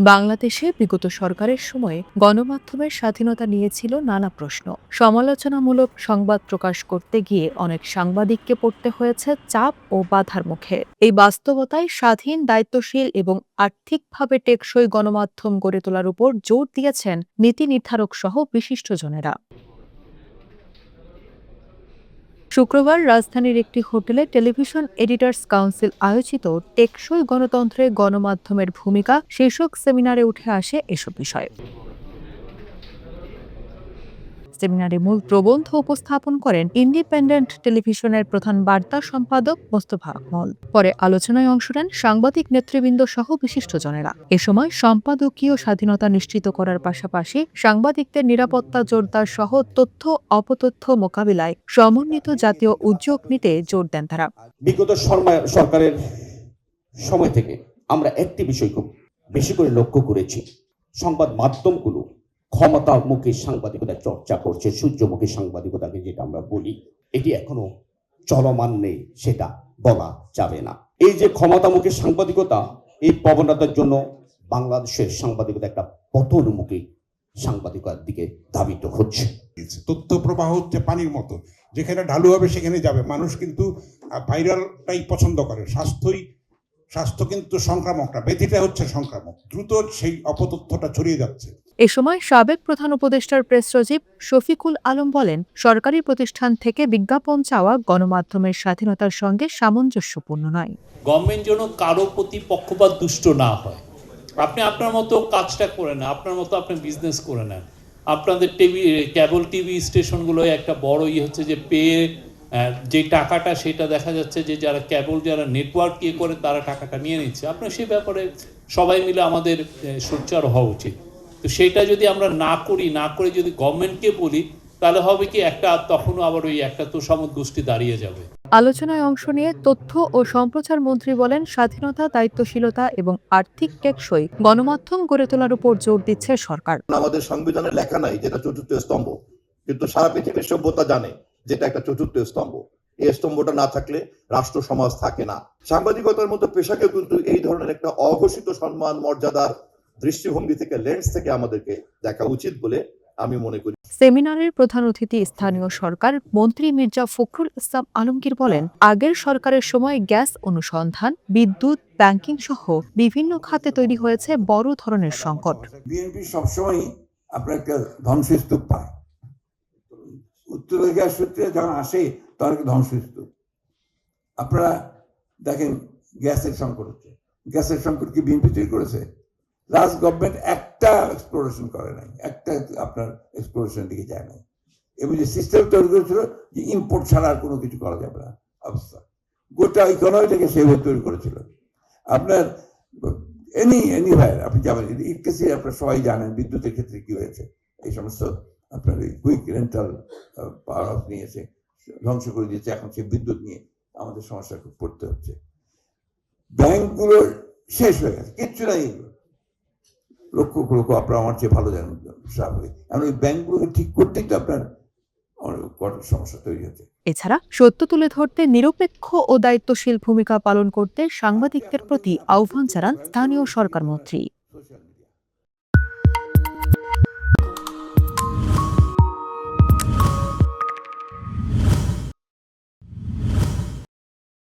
বাংলাদেশে বিগত সরকারের সময়ে গণমাধ্যমের স্বাধীনতা নিয়েছিল নানা প্রশ্ন। সমালোচনামূলক সংবাদ প্রকাশ করতে গিয়ে অনেক সাংবাদিককে পড়তে হয়েছে চাপ ও বাধার মুখে। এই বাস্তবতায় স্বাধীন, দায়িত্বশীল এবং আর্থিকভাবে টেকসই গণমাধ্যম গড়ে তোলার উপর জোর দিয়েছেন নীতি নির্ধারক সহ বিশিষ্টজনেরা। শুক্রবার রাজধানীর একটি হোটেলে টেলিভিশন এডিটর্স কাউন্সিল আয়োজিত টেকসই গণতন্ত্রে গণমাধ্যমের ভূমিকা শীর্ষক সেমিনারে উঠে আসে এসব বিষয়। সেমিনারে মূল প্রবন্ধ উপস্থাপন করেন ইন্ডিপেন্ডেন্ট টেলিভিশনের প্রধান বার্তা সম্পাদক মোস্তফা আকমল। পরে আলোচনায় অংশ নেন সাংবাদিক নেতৃবৃন্দ সহ বিশিষ্টজনেরা। এ সময় সম্পাদকীয় স্বাধীনতা নিশ্চিত করার পাশাপাশি সাংবাদিকদের নিরাপত্তা জোরদার সহ তথ্য অপতথ্য মোকাবিলায় সমন্বিত জাতীয় উদ্যোগ নিতে জোর দেন তারা। বিগত সরকারের সময় থেকে আমরা একটি বিষয় খুব বেশি করে লক্ষ্য করেছি, সংবাদ মাধ্যমগুলো ক্ষমতামুখী সাংবাদিকতা চর্চা করছে, সূর্যমুখী সাংবাদিকতাকে যেটা আমরা বলি, এটি এখনো চলমান নেই, সেটা বলা যাবে না। এই যে ক্ষমতামুখী সাংবাদিকতা, এই প্রবণতার জন্য বাংলাদেশের সাংবাদিকতা একটা পতনমুখী সাংবাদিকতার দিকে ধাবিত হচ্ছে। তথ্য প্রবাহ হচ্ছে পানির মতো, যেখানে ঢালু হবে সেখানে যাবে। মানুষ কিন্তু ভাইরালটাই পছন্দ করে, স্বাস্থ্য কিন্তু সংক্রামক না, ব্যাধিটা হচ্ছে সংক্রামক, দ্রুত সেই অপতথ্যটা ছড়িয়ে যাচ্ছে। এ সময় সাবেক প্রধান উপদেষ্টার প্রেস সচিব শফিকুল আলম বলেন, সরকারি প্রতিষ্ঠান থেকে বিজ্ঞাপন চাওয়া গণমাধ্যমের স্বাধীনতার সঙ্গে সামঞ্জস্যপূর্ণ নয়। গভর্নমেন্ট যেন কারো প্রতি পক্ষপাত দুষ্ট না হয়। আপনি আপনার মতো কাজটা করে নেন, আপনার মতো আপনি বিজনেস করে নেন। আপনাদের কেবল টিভি স্টেশনগুলো একটা বড় হচ্ছে যে পেয়ে যে টাকাটা, সেটা দেখা যাচ্ছে যে যারা নেটওয়ার্ক করে তারা টাকাটা নিয়ে নিচ্ছে। আপনার সে ব্যাপারে সবাই মিলে আমাদের সোচ্চার হওয়া উচিত। তো সেটা যদি আমরা না করে যদি গভর্নমেন্টকে বলি, তাহলে হবে কি, তখনও আবার ওই একটা তোষামোদ গোষ্ঠী দাঁড়িয়ে যাবে। আলোচনায় অংশ নিয়ে তথ্য ও সম্প্রচার মন্ত্রী বলেন, স্বাধীনতা, দায়িত্বশীলতা এবং আর্থিক টেকসই গণমাধ্যম গড়ে তোলার উপর জোর দিচ্ছে সরকার। আমাদের সংবিধানে লেখা নাই যেটা চতুর্থ স্তম্ভ, কিন্তু সারা পৃথিবীর সভ্যতা জানে যেটা একটা চতুর্থ স্তম্ভ। এই স্তম্ভটা না থাকলে রাষ্ট্র সমাজ থাকে না। সাংবাদিকতার মতো পেশাকে কিন্তু এই ধরনের একটা অঘোষিত সম্মান, মর্যাদার দৃষ্টিভঙ্গি থেকে, লেন্স থেকে আমাদেরকে দেখা উচিত বলে আমি মনে করি। সেমিনারের প্রধান অতিথি স্থানীয় সরকার মন্ত্রী মির্জা ফখরুল ইসলাম আলমগীর বলেন, আগের সরকারের সময় গ্যাস অনুসন্ধান, বিদ্যুৎ, ব্যাংকিং সহ বিভিন্ন খাতে তৈরি হয়েছে বড় ধরনের সংকট। বিএনপি সবসময় আপনার একটা ধ্বংসস্তূপ পায়। উত্তরের গ্যাস সূত্রে যখন আসে তখন ধ্বংসস্তূপ। আপনারা দেখেন গ্যাসের সংকট হচ্ছে, গ্যাসের সংকট কি বিএনপি তৈরি করেছে? লাস্ট গভর্নমেন্ট একটা এক্সপ্লোরেশন করে নাই, একটা আপনার এক্সপ্লোরেশন দিকে যায় নাই। এবং যে সিস্টেম তৈরি করেছিল যে ইম্পোর্ট ছাড়া আর কোনো কিছু করা যাবে না অবস্থা, গোটা ইকোনমিটাকে সেভাবে তৈরি করেছিল। আপনার এনিভার আপনি যাবেন, ইলেকট্রিসিটি আপনার সবাই জানেন বিদ্যুতের ক্ষেত্রে কি হয়েছে। এই সমস্ত আপনার এই কুইক রেন্টাল পাওয়ার হাউস নিয়েছে, ধ্বংস করে দিয়েছে। এখন সেই বিদ্যুৎ নিয়ে আমাদের সমস্যা খুব পড়তে হচ্ছে। ব্যাংকগুলো শেষ হয়ে গেছে, কিচ্ছু নাই। লক্ষ আপনার আমার চেয়ে ভালো জানেন স্বাভাবিক। কারণ ওই ব্যাংকগুলোকে ঠিক করতেই তো আপনার অনেক কঠোর সমস্যা তৈরি হচ্ছে। এছাড়া সত্য তুলে ধরতে নিরপেক্ষ ও দায়িত্বশীল ভূমিকা পালন করতে সাংবাদিকদের প্রতি আহ্বান জানান স্থানীয় সরকার মন্ত্রী।